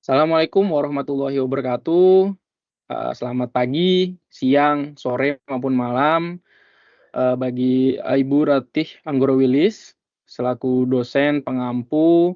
Assalamualaikum warahmatullahi wabarakatuh. Selamat pagi, siang, sore, maupun malam, bagi Ibu Ratih Anggoro-Wilis selaku dosen pengampu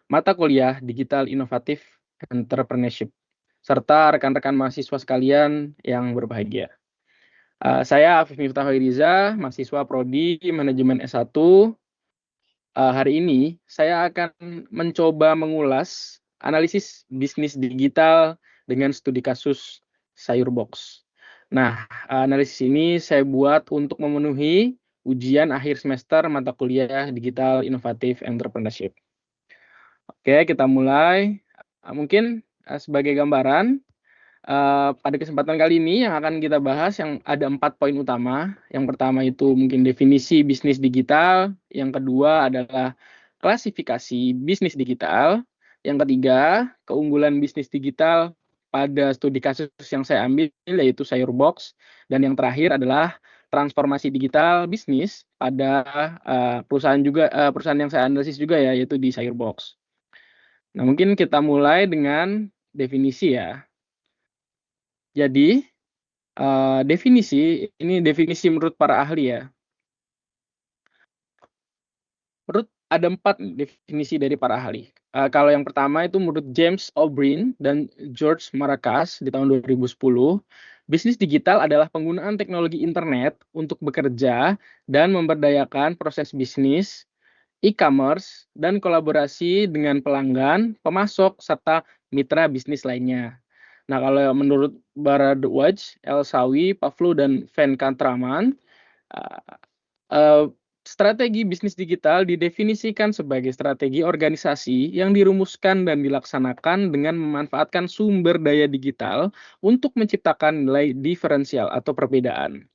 mata kuliah Digital Inovatif Entrepreneurship, serta rekan-rekan mahasiswa sekalian yang berbahagia. Saya Afif Miftah Hoiriza, mahasiswa prodi Manajemen S1. Hari ini saya akan mencoba mengulas analisis bisnis digital dengan studi kasus Sayurbox. Nah, analisis ini saya buat untuk memenuhi ujian akhir semester mata kuliah Digital Inovatif Entrepreneurship. Oke, kita mulai. Mungkin sebagai gambaran, pada kesempatan kali ini yang akan kita bahas yang ada 4 poin utama. Yang pertama itu mungkin definisi bisnis digital, yang kedua adalah klasifikasi bisnis digital, yang ketiga keunggulan bisnis digital pada studi kasus yang saya ambil yaitu Sayurbox, dan yang terakhir adalah transformasi digital bisnis pada perusahaan yang saya analisis juga ya, yaitu di Sayurbox. Nah, mungkin kita mulai dengan definisi ya. Jadi, definisi menurut para ahli ya. Ada 4 definisi dari para ahli. Kalau yang pertama itu menurut James O'Brien dan George Marcus di tahun 2010, bisnis digital adalah penggunaan teknologi internet untuk bekerja dan memberdayakan proses bisnis, e-commerce, dan kolaborasi dengan pelanggan, pemasok, serta mitra bisnis lainnya. Nah, kalau menurut Bharadwaj, El-Sawi, Pavlo, dan Van Kantraman, strategi bisnis digital didefinisikan sebagai strategi organisasi yang dirumuskan dan dilaksanakan dengan memanfaatkan sumber daya digital untuk menciptakan nilai diferensial atau perbedaan.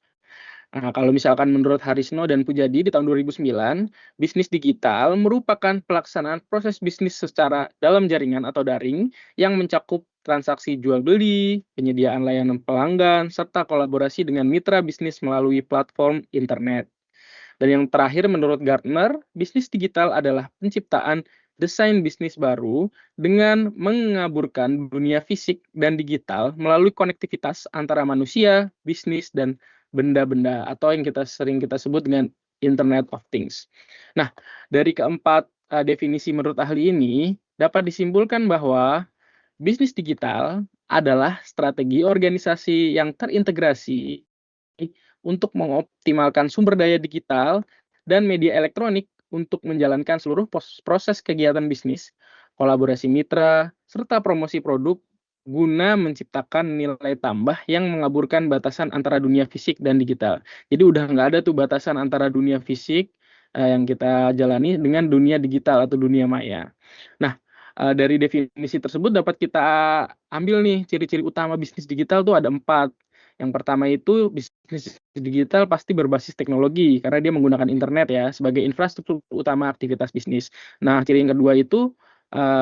Nah, kalau misalkan menurut Harisno dan Pujadi di tahun 2009, bisnis digital merupakan pelaksanaan proses bisnis secara dalam jaringan atau daring yang mencakup transaksi jual beli, penyediaan layanan pelanggan, serta kolaborasi dengan mitra bisnis melalui platform internet. Dan yang terakhir menurut Gartner, bisnis digital adalah penciptaan desain bisnis baru dengan mengaburkan dunia fisik dan digital melalui konektivitas antara manusia, bisnis, dan benda-benda atau yang sering kita sebut dengan Internet of Things. Nah, dari keempat definisi menurut ahli ini dapat disimpulkan bahwa bisnis digital adalah strategi organisasi yang terintegrasi untuk mengoptimalkan sumber daya digital dan media elektronik untuk menjalankan seluruh proses kegiatan bisnis, kolaborasi mitra, serta promosi produk guna menciptakan nilai tambah yang mengaburkan batasan antara dunia fisik dan digital. Jadi udah nggak ada tuh batasan antara dunia fisik yang kita jalani dengan dunia digital atau dunia maya. Nah, dari definisi tersebut dapat kita ambil nih ciri-ciri utama bisnis digital tuh ada 4. Yang pertama itu bisnis digital pasti berbasis teknologi karena dia menggunakan internet ya sebagai infrastruktur utama aktivitas bisnis. Nah, ciri yang kedua itu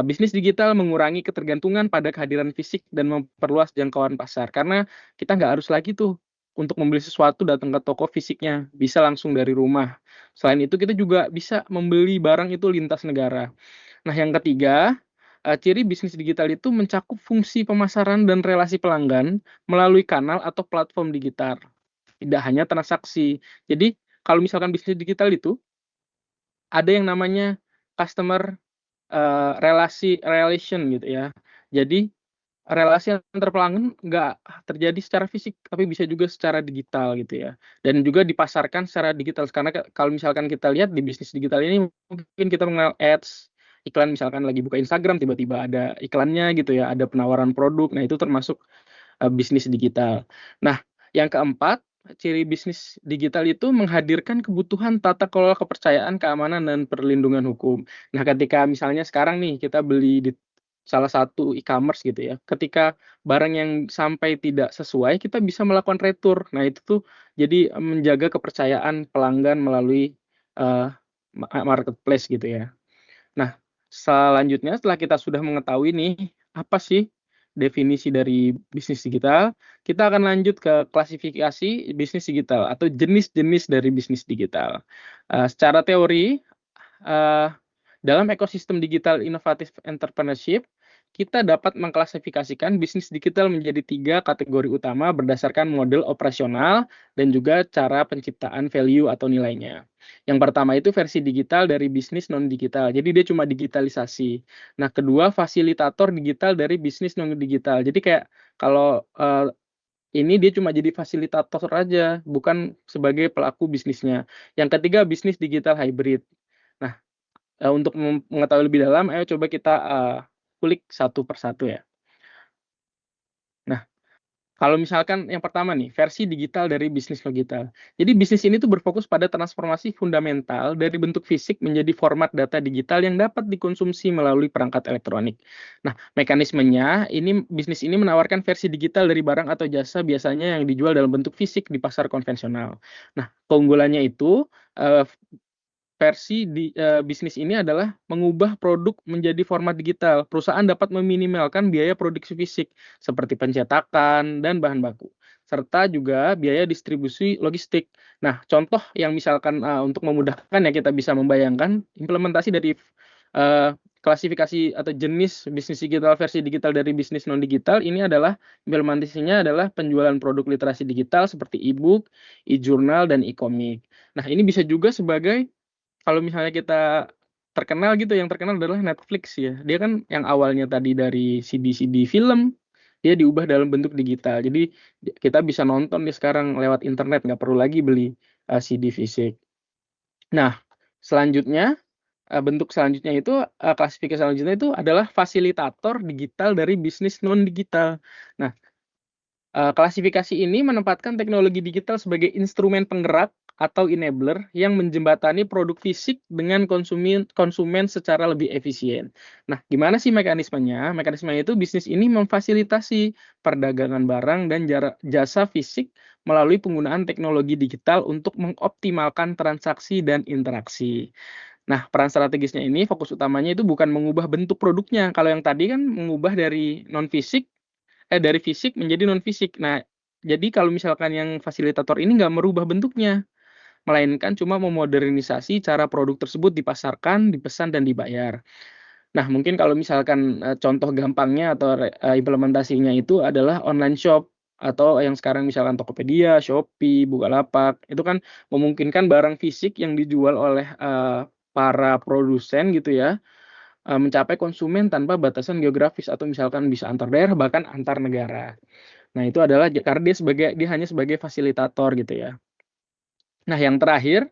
bisnis digital mengurangi ketergantungan pada kehadiran fisik dan memperluas jangkauan pasar karena kita nggak harus lagi tuh untuk membeli sesuatu datang ke toko fisiknya, bisa langsung dari rumah. Selain itu kita juga bisa membeli barang itu lintas negara. Nah, yang ketiga, ciri bisnis digital itu mencakup fungsi pemasaran dan relasi pelanggan melalui kanal atau platform digital, tidak hanya transaksi. Jadi, kalau misalkan bisnis digital itu ada yang namanya customer relation gitu ya. Jadi, relasi antar pelanggan nggak terjadi secara fisik, tapi bisa juga secara digital gitu ya. Dan juga dipasarkan secara digital, karena kalau misalkan kita lihat di bisnis digital ini mungkin kita mengenal ads, iklan misalkan lagi buka Instagram tiba-tiba ada iklannya gitu ya, ada penawaran produk. Nah, itu termasuk bisnis digital. Nah, yang keempat, ciri bisnis digital itu menghadirkan kebutuhan tata kelola kepercayaan, keamanan, dan perlindungan hukum. Nah, ketika misalnya sekarang nih kita beli di salah satu e-commerce gitu ya, ketika barang yang sampai tidak sesuai, kita bisa melakukan retur. Nah, itu tuh jadi menjaga kepercayaan pelanggan melalui marketplace gitu ya. Nah, selanjutnya setelah kita sudah mengetahui nih, apa sih definisi dari bisnis digital, kita akan lanjut ke klasifikasi bisnis digital atau jenis-jenis dari bisnis digital. Secara teori, dalam ekosistem digital inovatif entrepreneurship, kita dapat mengklasifikasikan bisnis digital menjadi 3 kategori utama berdasarkan model operasional dan juga cara penciptaan value atau nilainya. Yang pertama itu versi digital dari bisnis non-digital, jadi dia cuma digitalisasi. Nah, kedua fasilitator digital dari bisnis non-digital. Jadi kayak kalau, ini dia cuma jadi fasilitator aja, bukan sebagai pelaku bisnisnya. Yang ketiga bisnis digital hybrid. Nah, untuk mengetahui lebih dalam, ayo coba kita, kulik satu persatu ya. Nah, kalau misalkan yang pertama nih, versi digital dari bisnis digital. Jadi bisnis ini tuh berfokus pada transformasi fundamental dari bentuk fisik menjadi format data digital yang dapat dikonsumsi melalui perangkat elektronik. Nah, mekanismenya ini bisnis ini menawarkan versi digital dari barang atau jasa biasanya yang dijual dalam bentuk fisik di pasar konvensional. Nah, keunggulannya itu, eee versi bisnis ini adalah mengubah produk menjadi format digital. Perusahaan dapat meminimalkan biaya produksi fisik seperti pencetakan dan bahan baku, serta juga biaya distribusi logistik. Nah, contoh yang misalkan, untuk memudahkan ya kita bisa membayangkan implementasi dari, eee, klasifikasi atau jenis bisnis digital versi digital dari bisnis non digital ini adalah implementasinya adalah penjualan produk literasi digital seperti e-book, e-journal, dan e-komik. Nah, ini bisa juga sebagai kalau misalnya kita terkenal gitu, yang terkenal adalah Netflix ya. Dia kan yang awalnya tadi dari CD-CD film, dia diubah dalam bentuk digital. Jadi kita bisa nonton nih sekarang lewat internet, nggak perlu lagi beli, CD fisik. Nah, selanjutnya, bentuk selanjutnya itu, klasifikasi selanjutnya itu adalah fasilitator digital dari bisnis non digital. Nah, klasifikasi ini menempatkan teknologi digital sebagai instrumen penggerak atau enabler yang menjembatani produk fisik dengan konsumen secara lebih efisien. Nah, gimana sih mekanismenya? Mekanismenya itu bisnis ini memfasilitasi perdagangan barang dan jasa fisik melalui penggunaan teknologi digital untuk mengoptimalkan transaksi dan interaksi. Nah, peran strategisnya ini fokus utamanya itu bukan mengubah bentuk produknya. Kalau yang tadi kan mengubah dari fisik menjadi non fisik. Nah, jadi kalau misalkan yang fasilitator ini nggak merubah bentuknya, melainkan cuma memodernisasi cara produk tersebut dipasarkan, dipesan, dan dibayar. Nah, mungkin kalau misalkan, contoh gampangnya atau implementasinya itu adalah online shop atau yang sekarang misalkan Tokopedia, Shopee, Bukalapak, itu kan memungkinkan barang fisik yang dijual oleh, para produsen gitu ya, mencapai konsumen tanpa batasan geografis atau misalkan bisa antar daerah, bahkan antar negara. Nah, itu adalah karena dia hanya sebagai fasilitator gitu ya. Nah, yang terakhir,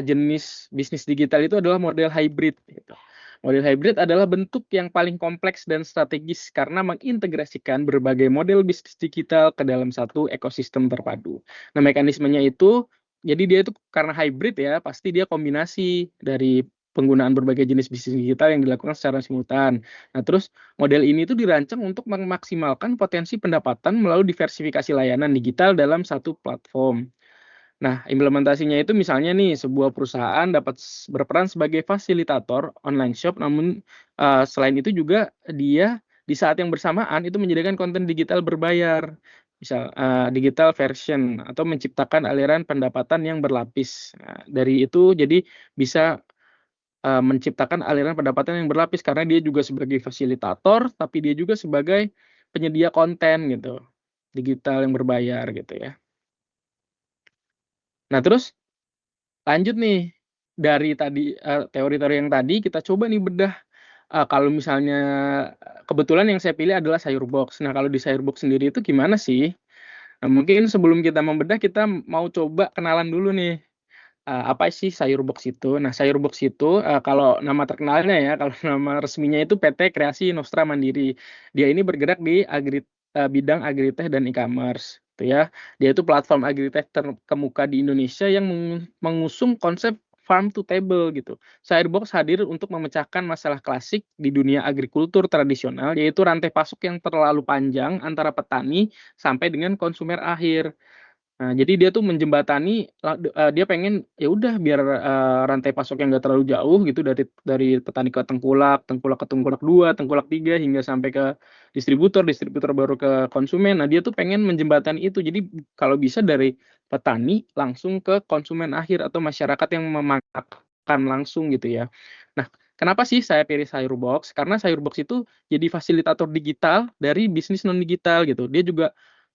jenis bisnis digital itu adalah model hybrid gitu. Model hybrid adalah bentuk yang paling kompleks dan strategis karena mengintegrasikan berbagai model bisnis digital ke dalam satu ekosistem terpadu. Nah, mekanismenya itu jadi dia itu karena hybrid ya, pasti dia kombinasi dari penggunaan berbagai jenis bisnis digital yang dilakukan secara simultan. Nah, terus model ini tuh dirancang untuk memaksimalkan potensi pendapatan melalui diversifikasi layanan digital dalam satu platform. Nah, implementasinya itu misalnya nih, sebuah perusahaan dapat berperan sebagai fasilitator online shop, namun, selain itu juga dia di saat yang bersamaan itu menyediakan konten digital berbayar. Misal, digital version atau menciptakan aliran pendapatan yang berlapis. Nah, dari itu jadi bisa, menciptakan aliran pendapatan yang berlapis karena dia juga sebagai fasilitator, tapi dia juga sebagai penyedia konten gitu, digital yang berbayar gitu ya. Nah, terus lanjut nih, dari tadi, teori-teori yang tadi kita coba nih bedah, kalau misalnya, kebetulan yang saya pilih adalah sayur box. Nah, kalau di sayur box sendiri itu gimana sih? Nah, mungkin sebelum kita membedah kita mau coba kenalan dulu nih, apa sih sayur box itu? Nah, sayur box itu, kalau nama terkenalnya ya, kalau nama resminya itu PT Kreasi Nostra Mandiri. Dia ini bergerak di bidang agritech dan e-commerce, gitu ya. Dia itu platform agritech terkemuka di Indonesia yang mengusung konsep farm to table gitu. Firebox hadir untuk memecahkan masalah klasik di dunia agrikultur tradisional, yaitu rantai pasok yang terlalu panjang antara petani sampai dengan konsumer akhir. Nah, jadi dia tuh menjembatani dia pengen ya udah biar, rantai pasoknya nggak terlalu jauh gitu dari petani ke tengkulak, tengkulak ke tengkulak 2, tengkulak 3 hingga sampai ke distributor, distributor baru ke konsumen. Nah, dia tuh pengen menjembatani itu. Jadi kalau bisa dari petani langsung ke konsumen akhir atau masyarakat yang memakan langsung gitu ya. Nah, Kenapa sih saya pilih Sayurbox? Karena Sayurbox itu jadi fasilitator digital dari bisnis non digital gitu. Dia juga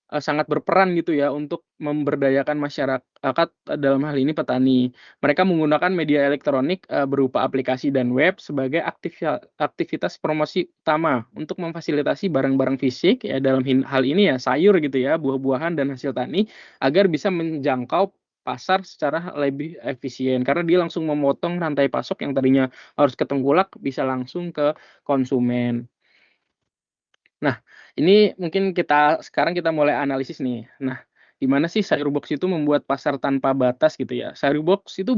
sangat berperan gitu ya untuk memberdayakan masyarakat, dalam hal ini petani. Mereka menggunakan media elektronik, berupa aplikasi dan web sebagai aktivitas promosi utama untuk memfasilitasi barang-barang fisik ya dalam hal ini ya sayur gitu ya, buah-buahan dan hasil tani agar bisa menjangkau pasar secara lebih efisien. Karena dia langsung memotong rantai pasok yang tadinya harus ke tengkulak bisa langsung ke konsumen. Nah, ini mungkin sekarang kita mulai analisis nih. Nah, gimana sih Sayurbox itu membuat pasar tanpa batas gitu ya. Sayurbox itu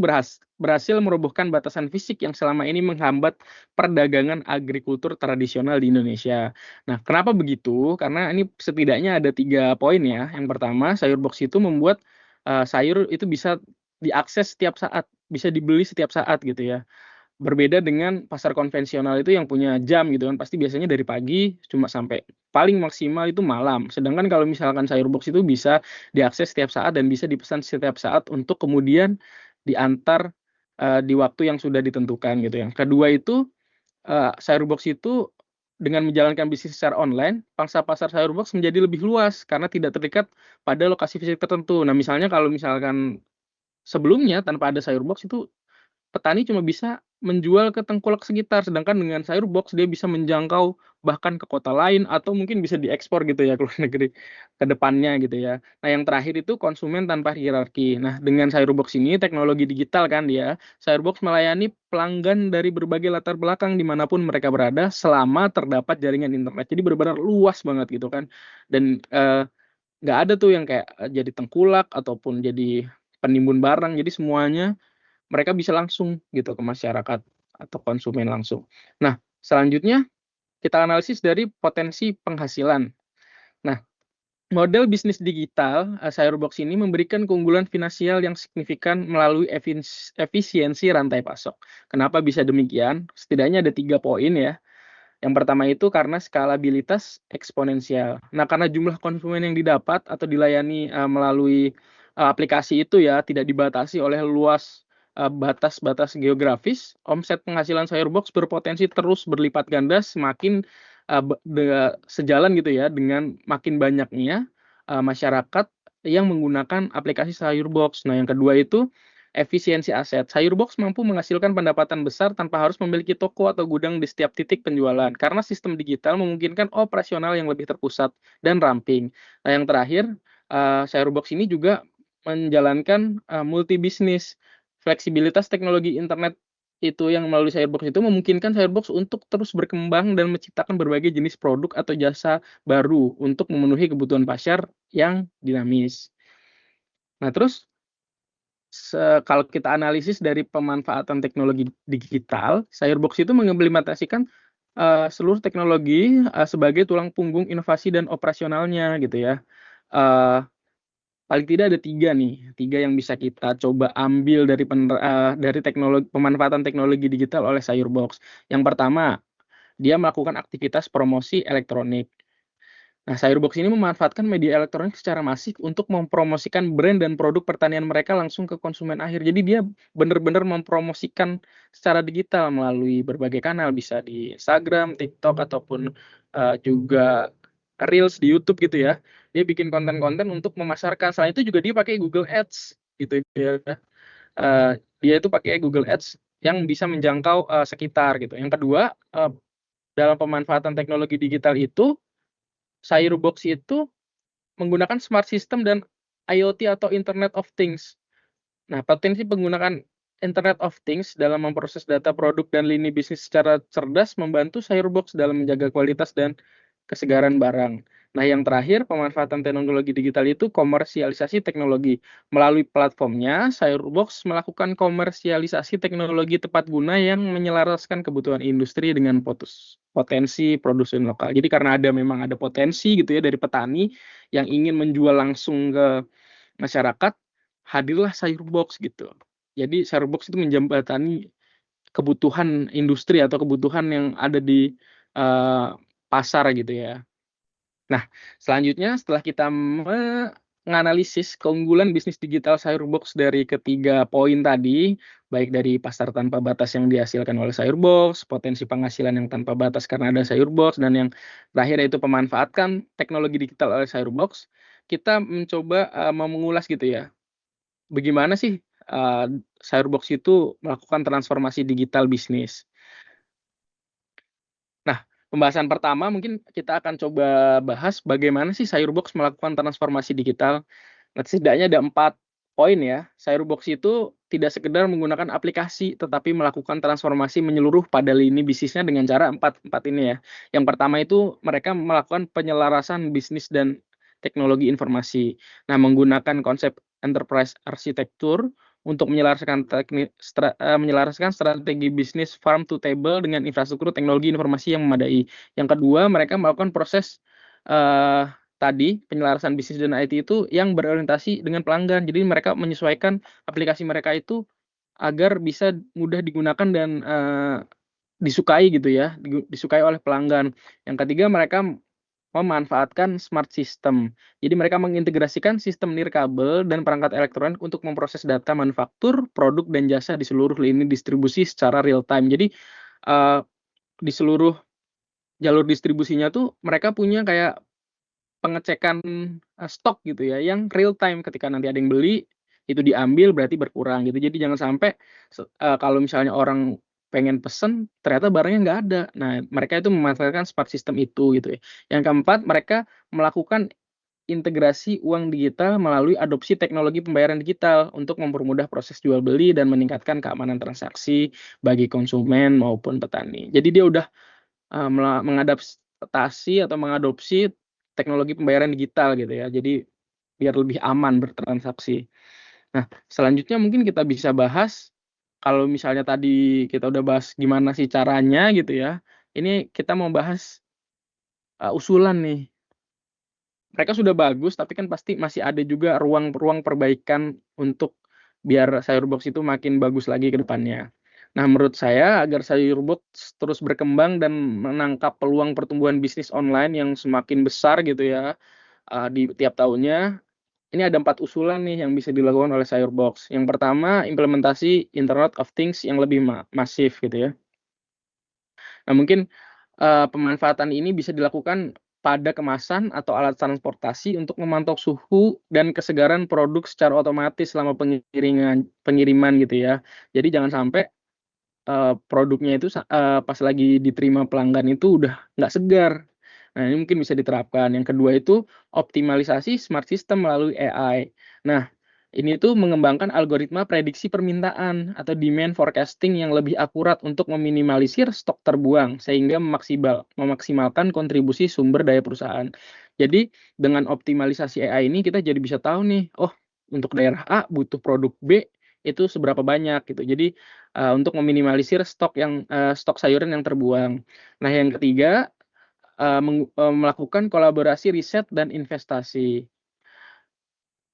berhasil merobohkan batasan fisik yang selama ini menghambat perdagangan agrikultur tradisional di Indonesia. Nah, kenapa begitu? Karena ini setidaknya ada 3 poin ya. Yang pertama, Sayurbox itu membuat, sayur itu bisa diakses setiap saat, bisa dibeli setiap saat gitu ya. Berbeda dengan pasar konvensional itu yang punya jam gitu kan, pasti biasanya dari pagi cuma sampai paling maksimal itu malam. Sedangkan kalau misalkan Sayurbox itu bisa diakses setiap saat dan bisa dipesan setiap saat untuk kemudian diantar, di waktu yang sudah ditentukan gitu. Yang kedua itu, Sayurbox itu dengan menjalankan bisnis secara online, pangsa pasar Sayurbox menjadi lebih luas karena tidak terikat pada lokasi fisik tertentu. Nah, misalnya kalau misalkan sebelumnya tanpa ada Sayurbox itu petani cuma bisa menjual ke tengkulak sekitar, sedangkan dengan Sayurbox dia bisa menjangkau bahkan ke kota lain atau mungkin bisa diekspor gitu ya ke luar negeri ke depannya gitu ya. Nah, yang terakhir itu konsumen tanpa hierarki. Nah, dengan Sayurbox ini teknologi digital kan dia, Sayurbox melayani pelanggan dari berbagai latar belakang dimanapun mereka berada selama terdapat jaringan internet. Jadi benar-benar luas banget gitu kan. Dan, nggak ada tuh yang kayak, jadi tengkulak ataupun jadi penimbun barang. Jadi semuanya mereka bisa langsung gitu ke masyarakat atau konsumen langsung. Nah, selanjutnya kita analisis dari potensi penghasilan. Nah, model bisnis digital, Sayurbox ini memberikan keunggulan finansial yang signifikan melalui efisiensi rantai pasok. Kenapa bisa demikian? Setidaknya ada 3 poin ya. Yang pertama itu karena skalabilitas eksponensial. Nah, karena jumlah konsumen yang didapat atau dilayani, melalui, aplikasi itu ya, tidak dibatasi oleh luas, batas-batas geografis, omset penghasilan Sayurbox berpotensi terus berlipat ganda semakin, sejalan gitu ya dengan makin banyaknya, masyarakat yang menggunakan aplikasi Sayurbox. Nah, yang kedua itu efisiensi aset. Sayurbox mampu menghasilkan pendapatan besar tanpa harus memiliki toko atau gudang di setiap titik penjualan, karena sistem digital memungkinkan operasional yang lebih terpusat dan ramping. Nah, yang terakhir, Sayurbox ini juga menjalankan, multi bisnis. Fleksibilitas teknologi internet itu yang melalui Sayurbox itu memungkinkan Sayurbox untuk terus berkembang dan menciptakan berbagai jenis produk atau jasa baru untuk memenuhi kebutuhan pasar yang dinamis. Nah, terus kalau kita analisis dari pemanfaatan teknologi digital, Sayurbox itu mengimplementasikan, seluruh teknologi, sebagai tulang punggung inovasi dan operasionalnya gitu ya. Eee, Paling tidak ada 3 nih, 3 yang bisa kita coba ambil dari pemanfaatan teknologi digital oleh Sayurbox. Yang pertama, dia melakukan aktivitas promosi elektronik. Nah, Sayurbox ini memanfaatkan media elektronik secara masif untuk mempromosikan brand dan produk pertanian mereka langsung ke konsumen akhir. Jadi dia benar-benar mempromosikan secara digital melalui berbagai kanal, bisa di Instagram, TikTok, ataupun, juga Reels di YouTube gitu ya. Dia bikin konten-konten untuk memasarkan. Selain itu juga dia pakai Google Ads gitu ya. Dia itu pakai Google Ads yang bisa menjangkau, sekitar gitu. Yang kedua, dalam pemanfaatan teknologi digital itu Sayurbox itu menggunakan smart system dan IoT atau Internet of Things. Nah, potensi penggunaan Internet of Things dalam memproses data produk dan lini bisnis secara cerdas membantu Sayurbox dalam menjaga kualitas dan kesegaran barang. Nah, yang terakhir, pemanfaatan teknologi digital itu komersialisasi teknologi. Melalui platformnya, Sayurbox melakukan komersialisasi teknologi tepat guna yang menyelaraskan kebutuhan industri dengan potensi produsen lokal. Jadi karena memang ada potensi gitu ya dari petani yang ingin menjual langsung ke masyarakat, hadirlah Sayurbox gitu. Jadi Sayurbox itu menjembatani kebutuhan industri atau kebutuhan yang ada di, pasar gitu ya. Nah, selanjutnya setelah kita menganalisis keunggulan bisnis digital Sayurbox dari ketiga poin tadi, baik dari pasar tanpa batas yang dihasilkan oleh Sayurbox, potensi penghasilan yang tanpa batas karena ada Sayurbox, dan yang terakhir yaitu pemanfaatkan teknologi digital oleh Sayurbox, kita mencoba mengulas gitu ya, bagaimana sih Sayurbox itu melakukan transformasi digital bisnis. Nah, pembahasan pertama mungkin kita akan coba bahas bagaimana sih Sayurbox melakukan transformasi digital. Nah, setidaknya ada 4 poin ya. Sayurbox itu tidak sekedar menggunakan aplikasi, tetapi melakukan transformasi menyeluruh pada lini bisnisnya dengan cara empat ini ya. Yang pertama itu mereka melakukan penyelarasan bisnis dan teknologi informasi. Nah, menggunakan konsep enterprise architecture untuk menyelaraskan strategi bisnis farm to table dengan infrastruktur teknologi informasi yang memadai. Yang kedua, mereka melakukan proses tadi penyelarasan bisnis dan IT itu yang berorientasi dengan pelanggan. Jadi mereka menyesuaikan aplikasi mereka itu agar bisa mudah digunakan dan disukai gitu ya, disukai oleh pelanggan. Yang ketiga, mereka memanfaatkan smart system. Jadi mereka mengintegrasikan sistem nirkabel dan perangkat elektronik untuk memproses data manufaktur, produk, dan jasa di seluruh lini distribusi secara real time. Jadi di seluruh jalur distribusinya tuh mereka punya kayak pengecekan stok gitu ya, yang real time ketika nanti ada yang beli, itu diambil berarti berkurang gitu. Jadi jangan sampai kalau misalnya orang pengen pesen, ternyata barangnya nggak ada. Nah, mereka itu memanfaatkan smart system itu gitu ya. Yang keempat, mereka melakukan integrasi uang digital melalui adopsi teknologi pembayaran digital untuk mempermudah proses jual beli dan meningkatkan keamanan transaksi bagi konsumen maupun petani. Jadi dia udah mengadaptasi atau mengadopsi teknologi pembayaran digital gitu ya. Jadi biar lebih aman bertransaksi. Nah, selanjutnya mungkin kita bisa bahas kalau misalnya tadi kita udah bahas gimana sih caranya gitu ya. Ini kita mau bahas usulan nih. Mereka sudah bagus, tapi kan pasti masih ada juga ruang-ruang perbaikan untuk biar Sayurbox itu makin bagus lagi ke depannya. Nah, menurut saya agar Sayurbox terus berkembang dan menangkap peluang pertumbuhan bisnis online yang semakin besar gitu ya, di tiap tahunnya, ini ada 4 usulan nih yang bisa dilakukan oleh Sayurbox. Yang pertama, implementasi Internet of Things yang lebih masif gitu ya. Nah, mungkin pemanfaatan ini bisa dilakukan pada kemasan atau alat transportasi untuk memantau suhu dan kesegaran produk secara otomatis selama pengiriman gitu ya. Jadi jangan sampai produknya itu pas lagi diterima pelanggan itu udah nggak segar. Nah, ini mungkin bisa diterapkan. Yang kedua itu optimalisasi smart system melalui AI. Nah, ini tuh mengembangkan algoritma prediksi permintaan atau demand forecasting yang lebih akurat untuk meminimalisir stok terbuang sehingga memaksimalkan kontribusi sumber daya perusahaan. Jadi dengan optimalisasi AI ini kita jadi bisa tahu nih, oh untuk daerah A butuh produk B itu seberapa banyak gitu. Jadi untuk meminimalisir stok sayuran yang terbuang. Nah, yang ketiga melakukan kolaborasi riset dan investasi.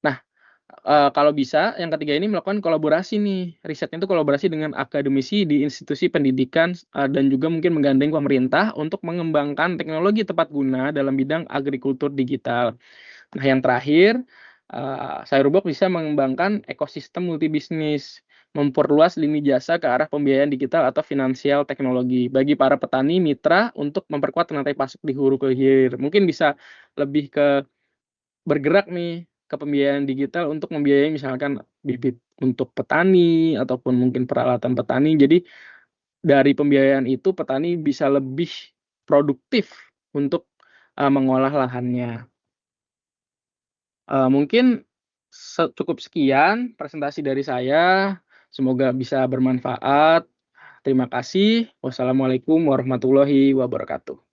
Nah, kalau bisa yang ketiga ini melakukan kolaborasi nih, risetnya itu kolaborasi dengan akademisi di institusi pendidikan, dan juga mungkin menggandeng pemerintah untuk mengembangkan teknologi tepat guna dalam bidang agrikultur digital. Nah, yang terakhir, Sayurbox bisa mengembangkan ekosistem multibisnis, memperluas lini jasa ke arah pembiayaan digital atau finansial teknologi bagi para petani mitra untuk memperkuat rantai pasok di hulu ke hilir. Mungkin bisa lebih ke bergerak nih ke pembiayaan digital untuk membiayai misalkan bibit untuk petani ataupun mungkin peralatan petani. Jadi dari pembiayaan itu petani bisa lebih produktif untuk mengolah lahannya. Mungkin cukup sekian presentasi dari saya, semoga bisa bermanfaat. Terima kasih. Wassalamualaikum warahmatullahi wabarakatuh.